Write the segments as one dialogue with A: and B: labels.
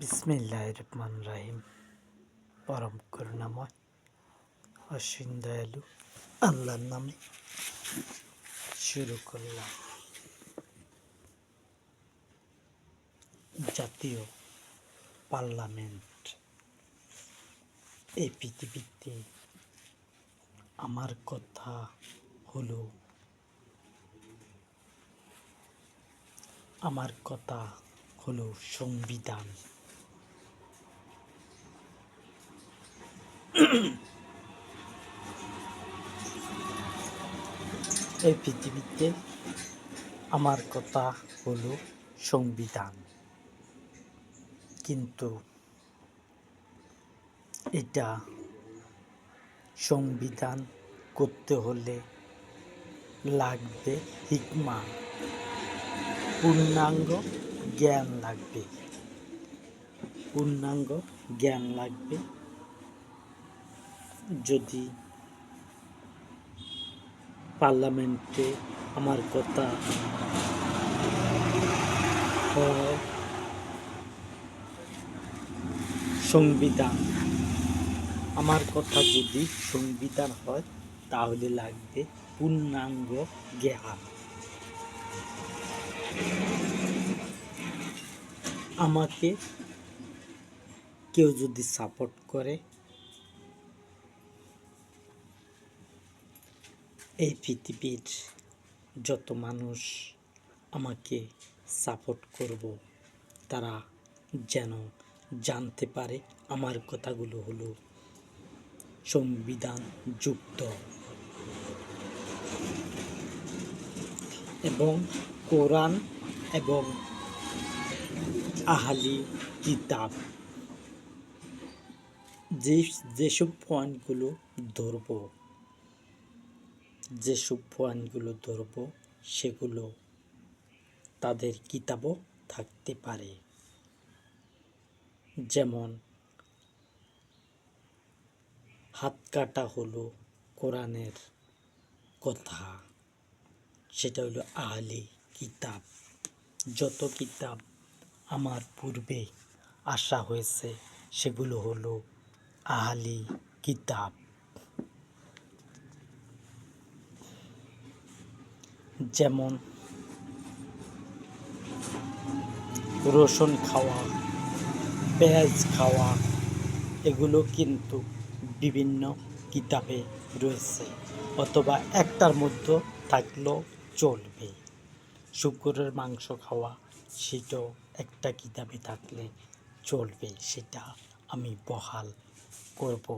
A: বিসমিল্লাহির রহমানির রহিম। পরম করুণাময় অসীম দয়ালু আল্লাহর নামে শুরু করলাম। জাতীয় পার্লামেন্ট এই পৃথিবীতে আমার কথা হলো সংবিধান। এই পৃথিবীতে আমার কথা হলো সংবিধান, কিন্তু এটা সংবিধান করতে হলে লাগবে হিকমা, পূর্ণাঙ্গ জ্ঞান লাগবে। যদি পার্লামেন্টে আমার কথা হয় সংবিধান, আমার কথা যদি সংবিধান হয় তাহলে লাগবে পূর্ণাঙ্গ জ্ঞান। আমাকে কেউ যদি সাপোর্ট করে, এই পৃথিবীর যত মানুষ আমাকে সাপোর্ট করব তারা যেন জানতে পারে আমার কথাগুলো হলো সংবিধান যুক্ত এবং কোরআন এবং আহলি কিতাব যেসব পয়েন্টগুলো ধরব সেগুলো তাদের কিতাবও থাকতে পারে। যেমন হাত কাটা হলো কোরআনের কথা, সেটা হলো আহলি কিতাব। যত কিতাব আমার পূর্বে আসা হয়েছে সেগুলো হলো আহলি কিতাব। যেমন রসুন খাওয়া, পেঁয়াজ খাওয়া, এগুলো কিন্তু বিভিন্ন কিতাবে রয়েছে, অথবা একটার মধ্যে থাকলেও চলবে। শুকরের মাংস খাওয়া, সেটাও একটা কিতাবে থাকলে চলবে, সেটা আমি বহাল করব।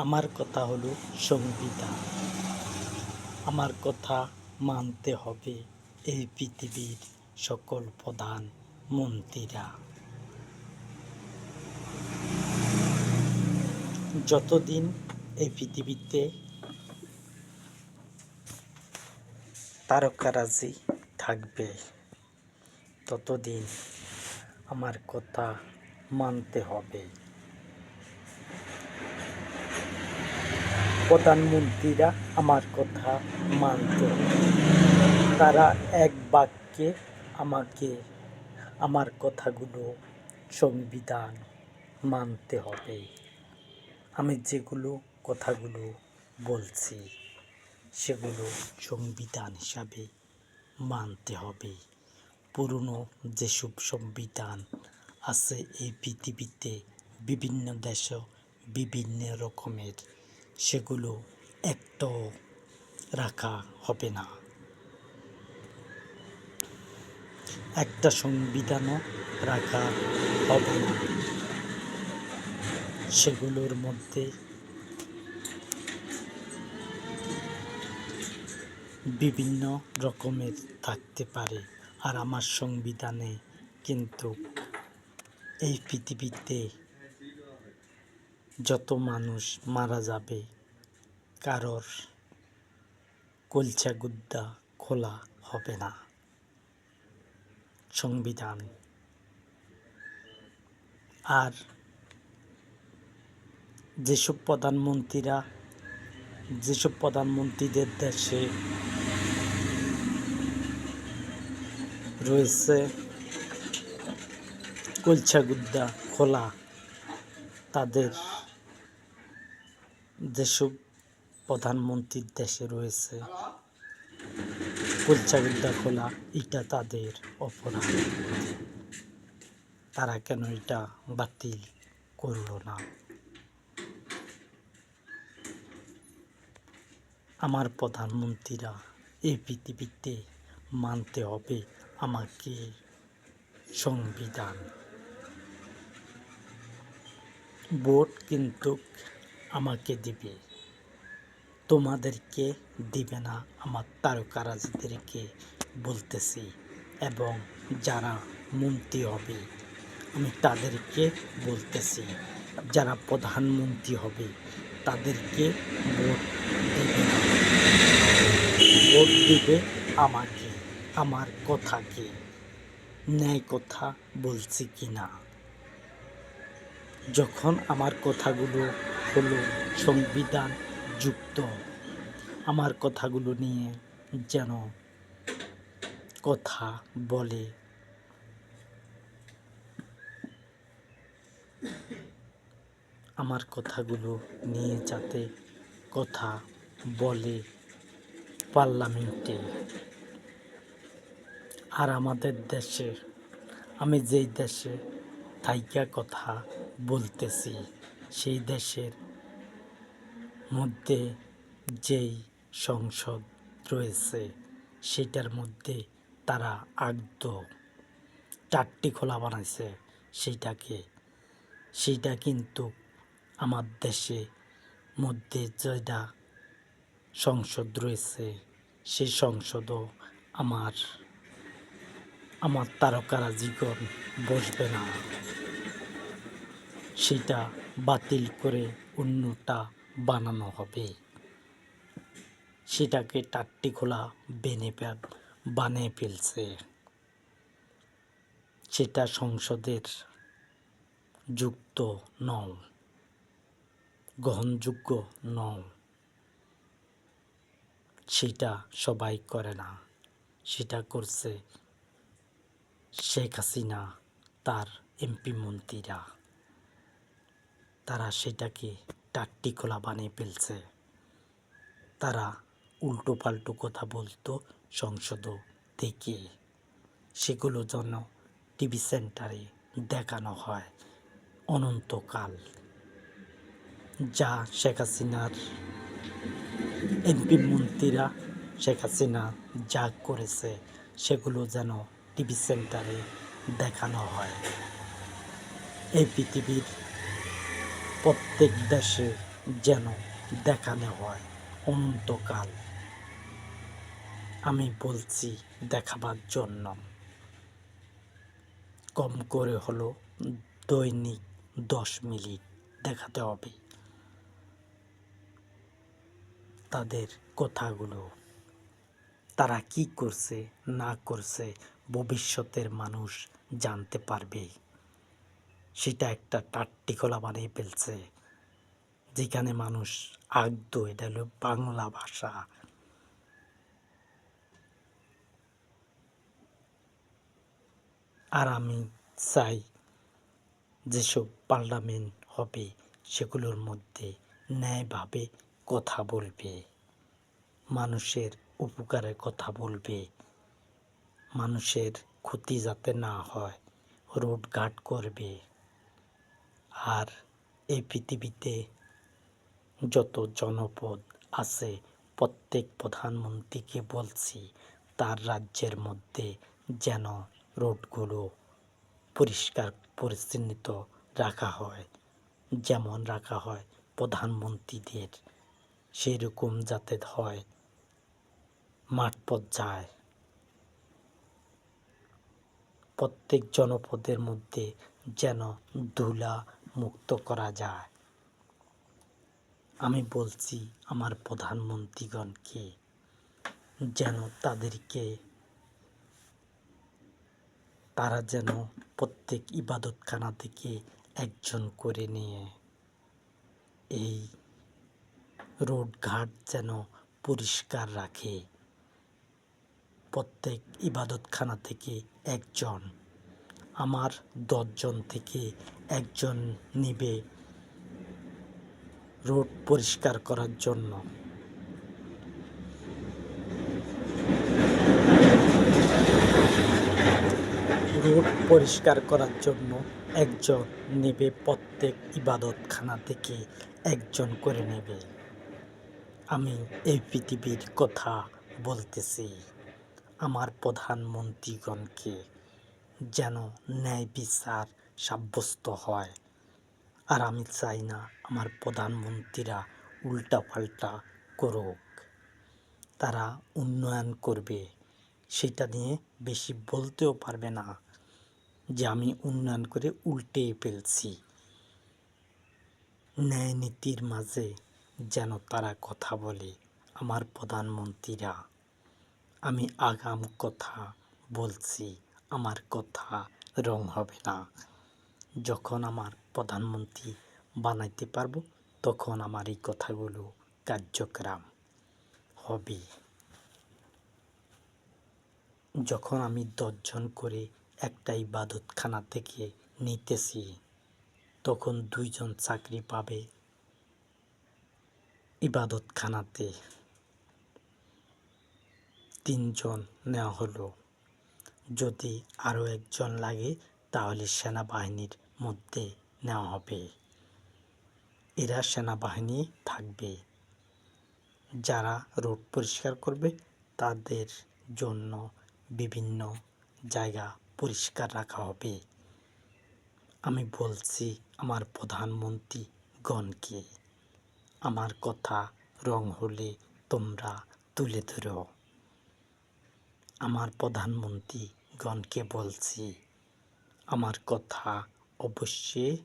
A: আমার কথা হলো সংবিধান। আমার কথা মানতে হবে এই পৃথিবীর সকল প্রধান মন্ত্রীরা। যতদিন এই পৃথিবীতে তারকারাজি থাকবে ততদিন আমার কথা মানতে হবে। প্রধানমন্ত্রীরা আমার কথা মানতে হবে। তারা এক বাক্যে আমাকে আমার কথাগুলো সংবিধান মানতে হবে। আমি যেগুলো কথাগুলো বলছি সেগুলো সংবিধান হিসাবে মানতে হবে। পুরনো যেসব সংবিধান আছে এই পৃথিবীতে বিভিন্ন দেশে বিভিন্ন রকমের, সেগুলো একটাও রাখা হবে না। একটা সংবিধানও রাখা হবে না। সেগুলোর মধ্যে বিভিন্ন রকমের থাকতে পারে। আর আমার সংবিধানে কিন্তু এই পৃথিবীতে যত মানুষ মারা যাবে কারোর কলচা গুদ্দা খোলা হবে না। সংবিধান আর যেসব প্রধানমন্ত্রীদের দেশে রয়েছে কলছাগুদ্দা খোলা। তাদের যেসব প্রধানমন্ত্রীর দেশে রয়েছে কলছাগুদ্দা খোলা, এটা তাদের অপরাধ। তারা কেন এটা বাতিল করল না? আমার প্রধানমন্ত্রীরা এই পৃথিবীতে মানতে হবে আমাকে সংবিধান। ভোট কিন্তু আমাকে দিবে, তোমাদেরকে দিবে না। আমার তারকারাজদেরকে বলতেছি, এবং যারা মন্ত্রী হবে আমি তাদেরকে বলতেছি, যারা প্রধানমন্ত্রী হবে তাদেরকে ভোট দিবে না। ভোট দিবে আমাকে, আমার কথাকে। ন্যায় কথা বলছি কি না? যখন আমার কথাগুলো হলো সংবিধান যুক্ত, আমার কথাগুলো নিয়ে যেন কথা বলে, আমার কথাগুলো নিয়ে যাতে কথা বলে পার্লামেন্টে। আর আমাদের দেশে, আমি যেই দেশে থাইকা কথা বলতেছি, সেই দেশের মধ্যে যেই সংসদ রয়েছে সেটার মধ্যে তারা আগদ চারটি খোলা বানাইছে। সেইটা কিন্তু আমার দেশে মধ্যে যেটা সংসদ রয়েছে সেই সংসদও আমার তারকারাজিগণ বসবে না। সেটা বাতিল করে অন্যটা বানানো হবে। সেটাকে টাট্টি খোলা বানিয়ে ফেলছে। সেটা সংসদের যুক্ত নয়, গ্রহণযোগ্য নয়। সেটা সবাই করে না, সেটা করছে শেখ হাসিনা, তার এমপি মন্ত্রীরা। তারা সেটাকে টাট্টি খোলা বানিয়ে ফেলছে। তারা উল্টো পাল্টো কথা বলতো সংসদ থেকে, সেগুলো যেন টিভি সেন্টারে দেখানো হয় অনন্তকাল। যা শেখ হাসিনার এমপি মন্ত্রীরা শেখ হাসিনা যা করেছে সেগুলো যেন টিভি সেন্টারে দেখানো হয়। এই পৃথিবীর প্রত্যেক দেশে যেন দেখানো হয় অনন্তকাল। আমি বলছি দেখাবার জন্য, কম করে হলো দৈনিক 10 মিনিট দেখাতে হবে তাদের কথাগুলো। তারা কি করছে না করছে ভবিষ্যতের মানুষ জানতে পারবে। সেটা একটা টাট্টি খোলা বানিয়ে ফেলছে, যেখানে মানুষ আগদ। এটা হলো বাংলা ভাষা। আর আমি চাই যেসব পার্লামেন্ট হবে সেগুলোর মধ্যে ন্যায়ভাবে কথা বলবে, মানুষের উপকারের কথা বলবে, মানুষের ক্ষতি যাতে না হয় রোডঘাট করবে। আর এই পৃথিবীতে যত জনপদ আছে প্রত্যেক প্রধানমন্ত্রীকে বলছি তার রাজ্যের মধ্যে যেন রোডগুলো পরিষ্কার পরিচ্ছন্ন রাখা হয়, যেমন রাখা হয় প্রধানমন্ত্রীদের, সেই রকম যাতে হয়। মাঠ পর্যায়ে প্রত্যেক জনপদের মধ্যে যেন ধুলা মুক্ত করা যায়। আমি বলছি আমার প্রধানমন্ত্রীগণকে যেন তারা যেন প্রত্যেক ইবাদতখানা থেকে একজন করে নিয়ে এই রোডঘাট যেন পরিষ্কার রাখে। প্রত্যেক ইবাদতখানা থেকে একজন, আমার 10 জন থেকে একজন নিবে রোড পরিষ্কার করার জন্য। রোড পরিষ্কার করার জন্য একজন নেবে, প্রত্যেক ইবাদতখানা থেকে একজন করে নেবে। আমি এই পৃথিবীর কথা বলতেছি, আমার প্রধানমন্ত্রীগণকে যেন ন্যায় বিচার সাব্যস্ত হয়। আর আমি চাই না আমার প্রধানমন্ত্রীরা উল্টাপাল্টা করুক। তারা উন্নয়ন করবে, সেটা নিয়ে বেশি বলতেও পারবে না যে আমি উন্নয়ন করে উল্টে ফেলছি। ন্যায় নীতির মাঝে যেন তারা কথা বলে আমার প্রধানমন্ত্রীরা। আমি আগাম কথা বলছি, আমার কথা রং হবে না। যখন আমার প্রধানমন্ত্রী বানাইতে পারবো, তখন আমার এই কথাগুলো কার্যক্রম হবে। যখন আমি 10 জন করে একটা ইবাদতখানা থেকে নিতেছি, তখন 2 জন চাকরি পাবে ইবাদতখানাতে, 3 জন নেওয়া হলো। যদি আরও একজন লাগে তাহলে সেনাবাহিনীর মধ্যে নেওয়া হবে। এরা সেনাবাহিনী থাকবে, যারা রোড পরিষ্কার করবে তাদের জন্য বিভিন্ন জায়গা পরিষ্কার রাখা হবে। আমি বলছি আমার প্রধানমন্ত্রীগণকে, আমার কথা রং হলে তোমরা তুলে ধরো। আমার প্রধানমন্ত্রীগণকে বলছি, আমার কথা অবশ্যই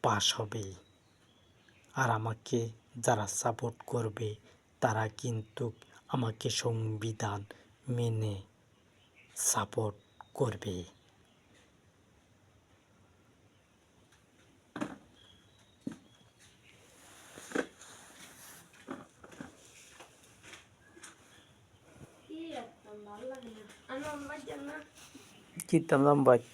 A: পাস হবে। আর আমাকে যারা সাপোর্ট করবে তারা কিন্তু আমাকে সংবিধান মেনে সাপোর্ট করবে। কি তাম বাইত